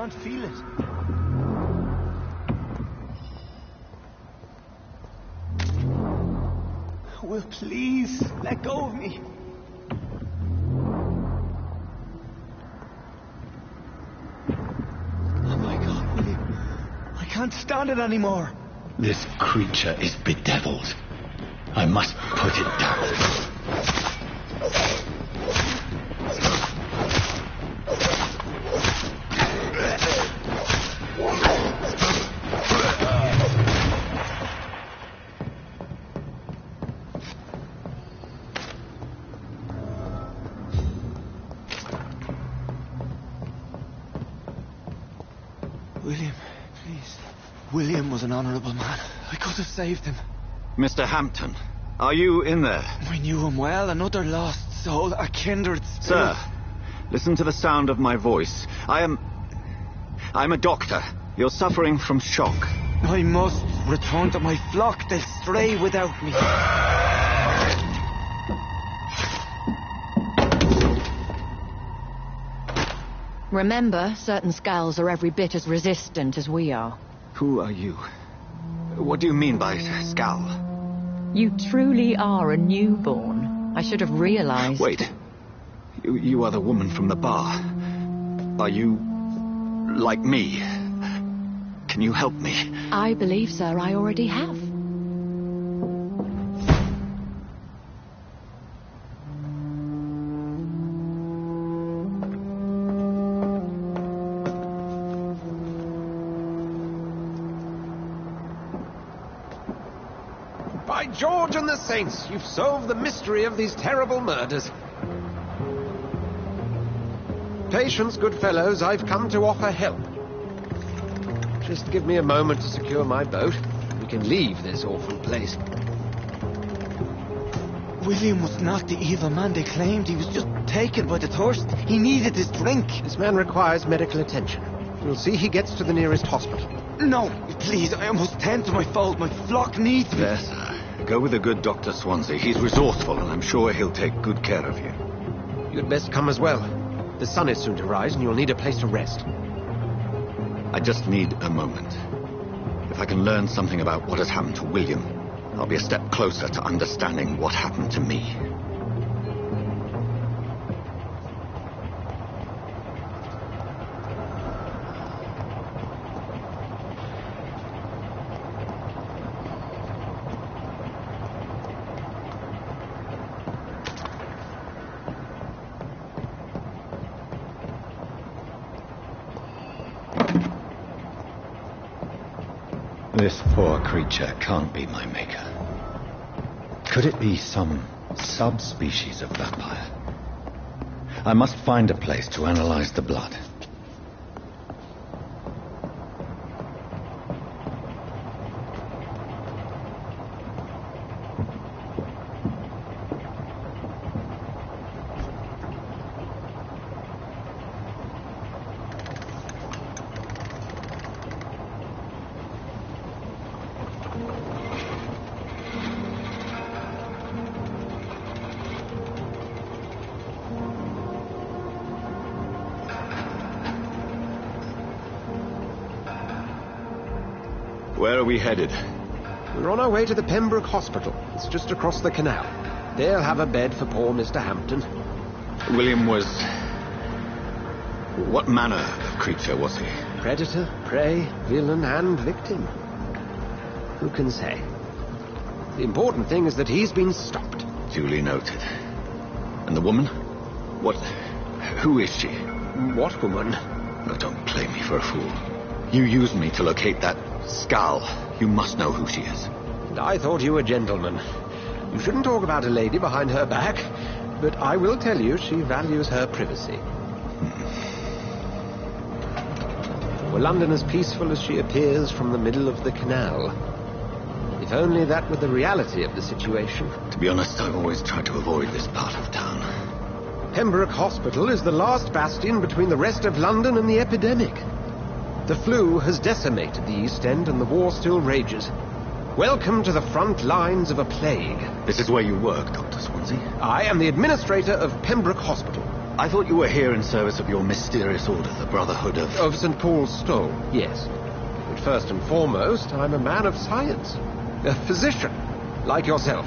can't feel it. Will, please, let go of me. Oh my God, William. I can't stand it anymore. This creature is bedeviled. I must put it down. William, please. William was an honourable man. I could have saved him. Mr. Hampton, are you in there? I knew him well, another lost soul, a kindred spirit. Sir, listen to the sound of my voice. I'm a doctor. You're suffering from shock. I must return to my flock. They'll stray without me. Remember, certain skulls are every bit as resistant as we are. Who are you? What do you mean by skull? You truly are a newborn. I should have realized. Wait. You are the woman from the bar. Are you like me? Can you help me? I believe, sir, I already have. By George and the Saints, you've solved the mystery of these terrible murders. Patience, good fellows, I've come to offer help. Just give me a moment to secure my boat. We can leave this awful place. William was not the evil man they claimed. He was just taken by the thirst. He needed his drink. This man requires medical attention. We'll see he gets to the nearest hospital. No, please, I must tend to my fold. My flock needs me. Yes, sir. Go with the good Dr. Swansea. He's resourceful, and I'm sure he'll take good care of you. You'd best come as well. The sun is soon to rise, and you'll need a place to rest. I just need a moment. If I can learn something about what has happened to William, I'll be a step closer to understanding what happened to me. This poor creature can't be my maker. Could it be some subspecies of vampire? I must find a place to analyze the blood. Where are we headed? We're on our way to the Pembroke Hospital. It's just across the canal. They'll have a bed for poor Mr. Hampton. William was... What manner of creature was he? Predator, prey, villain, and victim. Who can say? The important thing is that he's been stopped. Duly noted. And the woman? What... Who is she? What woman? Oh, don't play me for a fool. You used me to locate that skull. You must know who she is. And I thought you a gentleman. You shouldn't talk about a lady behind her back, but I will tell you she values her privacy. Were London as peaceful as she appears from the middle of the canal? If only that were the reality of the situation. To be honest, I've always tried to avoid this part of town. Pembroke Hospital is the last bastion between the rest of London and the epidemic. The flu has decimated the East End and the war still rages. Welcome to the front lines of a plague. This is where you work, Dr. Swansea? I am the administrator of Pembroke Hospital. I thought you were here in service of your mysterious order, the Brotherhood of... Of St. Paul's Stole, yes. But first and foremost, I'm a man of science. A physician, like yourself,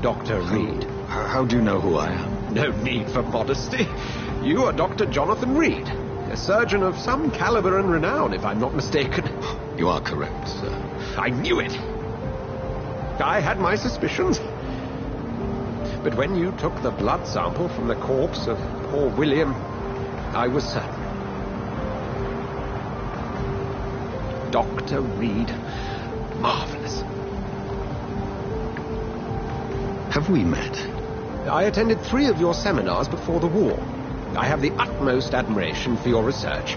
Dr. Reed. How do you know who I am? No need for modesty. You are Dr. Jonathan Reed, a surgeon of some caliber and renown, if I'm not mistaken. You are correct, sir. I knew it. I had my suspicions. But when you took the blood sample from the corpse of poor William, I was certain. Dr. Reed, marvelous. Have we met? I attended 3 of your seminars before the war. I have the utmost admiration for your research.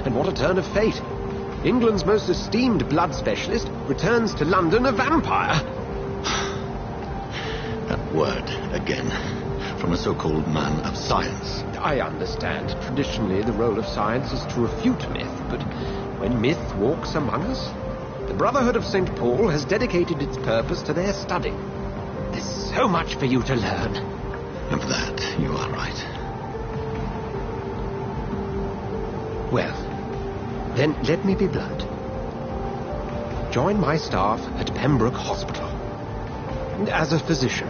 And what a turn of fate. England's most esteemed blood specialist returns to London a vampire. That word, again, from a so-called man of science. I understand. Traditionally, the role of science is to refute myth, but when myth walks among us, the Brotherhood of St. Paul has dedicated its purpose to their study. There's so much for you to learn. And for that, you are right. Well, then let me be blunt. Join my staff at Pembroke Hospital. As a physician.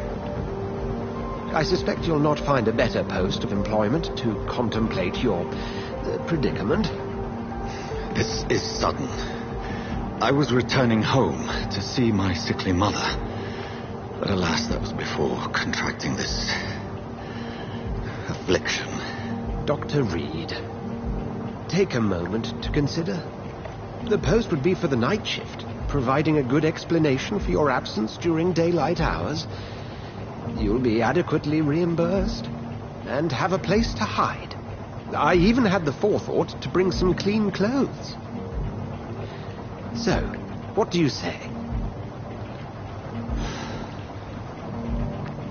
I suspect you'll not find a better post of employment to contemplate your predicament. This is sudden. I was returning home to see my sickly mother. But alas, that was before contracting this affliction. Dr. Reed, take a moment to consider. The post would be for the night shift, providing a good explanation for your absence during daylight hours. You'll be adequately reimbursed and have a place to hide. I even had the forethought to bring some clean clothes. So, what do you say?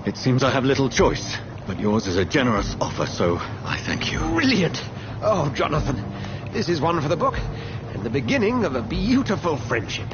It seems I have little choice, but yours is a generous offer, so I thank you. Brilliant! Oh, Jonathan, this is one for the book, and the beginning of a beautiful friendship.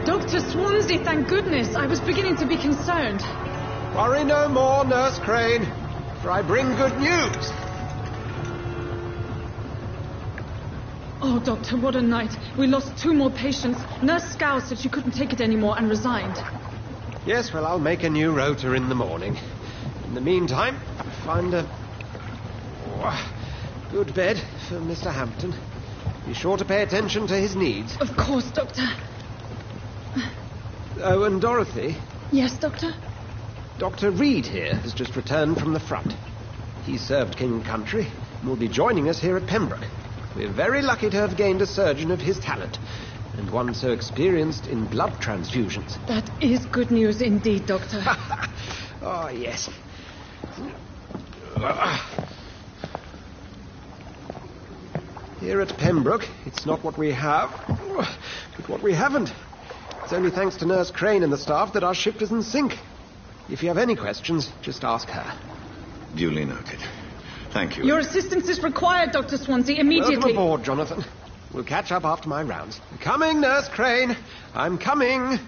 Dr. Swansea, thank goodness. I was beginning to be concerned. Worry no more, Nurse Crane, for I bring good news. Oh, Doctor, what a night. We lost 2 more patients. Nurse Scow said she couldn't take it anymore and resigned. Yes, well, I'll make a new rota in the morning. In the meantime, find a good bed for Mr. Hampton. Be sure to pay attention to his needs. Of course, Doctor. Oh, and Dorothy? Yes, Doctor? Dr. Reed here has just returned from the front. He served King and Country and will be joining us here at Pembroke. We're very lucky to have gained a surgeon of his talent, and one so experienced in blood transfusions. That is good news indeed, Doctor. Oh, yes. Here at Pembroke, it's not what we have, but what we haven't. It's only thanks to Nurse Crane and the staff that our ship is in sync. If you have any questions, just ask her. Duly noted. Thank you. Your assistance is required, Dr. Swansea, immediately. Welcome aboard, Jonathan. We'll catch up after my rounds. Coming, Nurse Crane. I'm coming.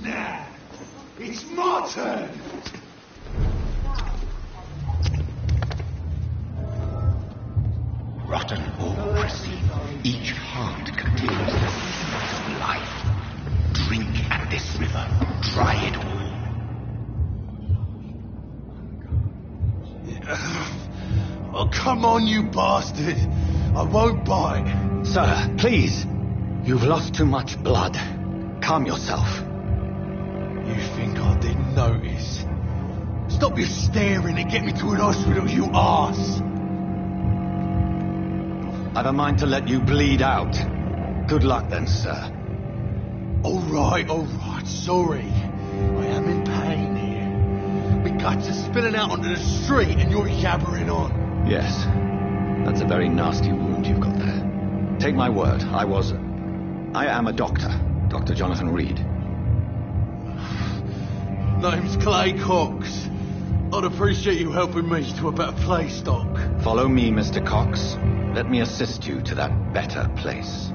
Nah, it's my turn. Rotten all-pressy. Each heart contains the seeds of life. Drink at this river. Dry it all. Oh, come on, you bastard. I won't bite. Sir, please. You've lost too much blood. Calm yourself. You think I didn't notice? Stop your staring and get me to an hospital, you arse! I've a mind to let you bleed out. Good luck then, sir. Alright, sorry. I am in pain here. My guts are spilling out onto the street and you're yabbering on. Yes. That's a very nasty wound you've got there. Take my word, I am a doctor. Dr. Jonathan Reed. Name's Clay Cox. I'd appreciate you helping me to a better place, Doc. Follow me, Mr. Cox. Let me assist you to that better place.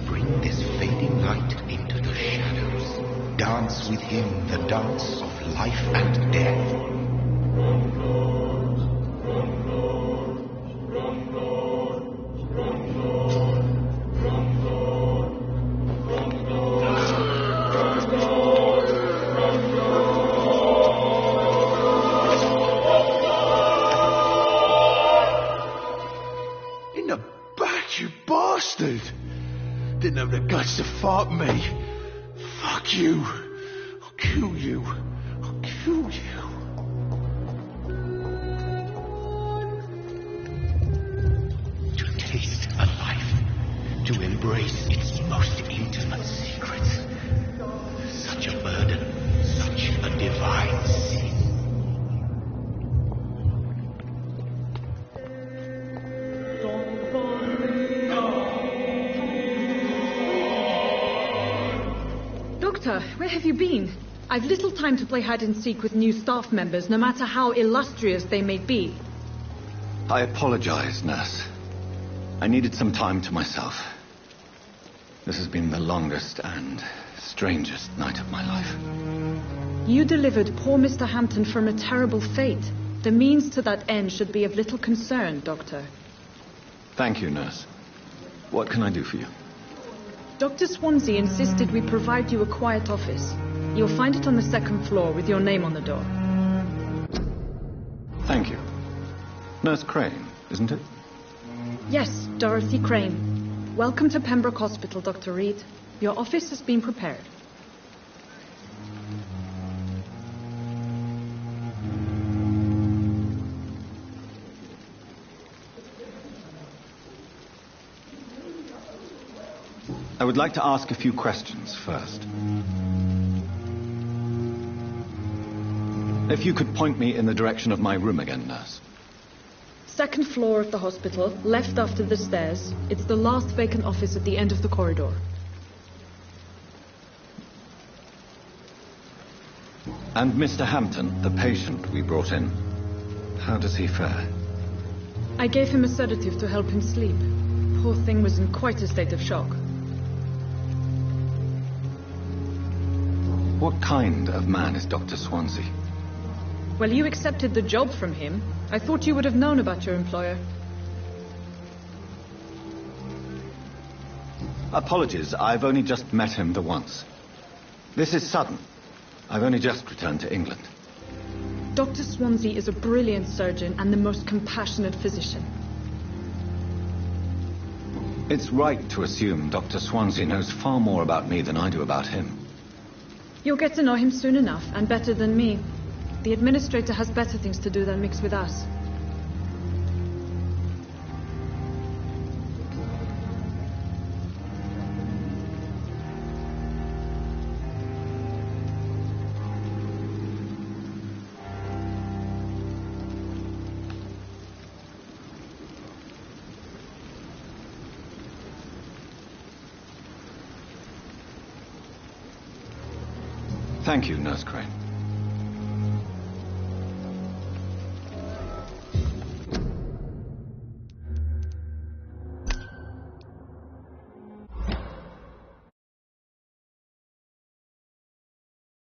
Bring this fading light into the shadows. Dance with him the dance of life and death. In the back, you bastard! Didn't have the guts to fuck me. Fuck you. I'll kill you. I'll kill you. To taste a life, to embrace its most intimate secrets. Such a burden, such a divine sin. Doctor, where have you been? I've little time to play hide and seek with new staff members, no matter how illustrious they may be. I apologize, nurse. I needed some time to myself. This has been the longest and strangest night of my life. You delivered poor Mr. Hampton from a terrible fate. The means to that end should be of little concern, Doctor. Thank you, nurse. What can I do for you? Dr. Swansea insisted we provide you a quiet office. You'll find it on the second floor with your name on the door. Thank you. Nurse Crane, isn't it? Yes, Dorothy Crane. Welcome to Pembroke Hospital, Dr. Reed. Your office has been prepared. I would like to ask a few questions first. If you could point me in the direction of my room again, nurse. Second floor of the hospital, left after the stairs. It's the last vacant office at the end of the corridor. And Mr. Hampton, the patient we brought in, how does he fare? I gave him a sedative to help him sleep. Poor thing was in quite a state of shock. What kind of man is Dr. Swansea? Well, you accepted the job from him. I thought you would have known about your employer. Apologies, I've only just met him the once. This is sudden. I've only just returned to England. Dr. Swansea is a brilliant surgeon and the most compassionate physician. It's right to assume Dr. Swansea knows far more about me than I do about him. You'll get to know him soon enough, and better than me. The administrator has better things to do than mix with us. Thank you, Nurse Crane.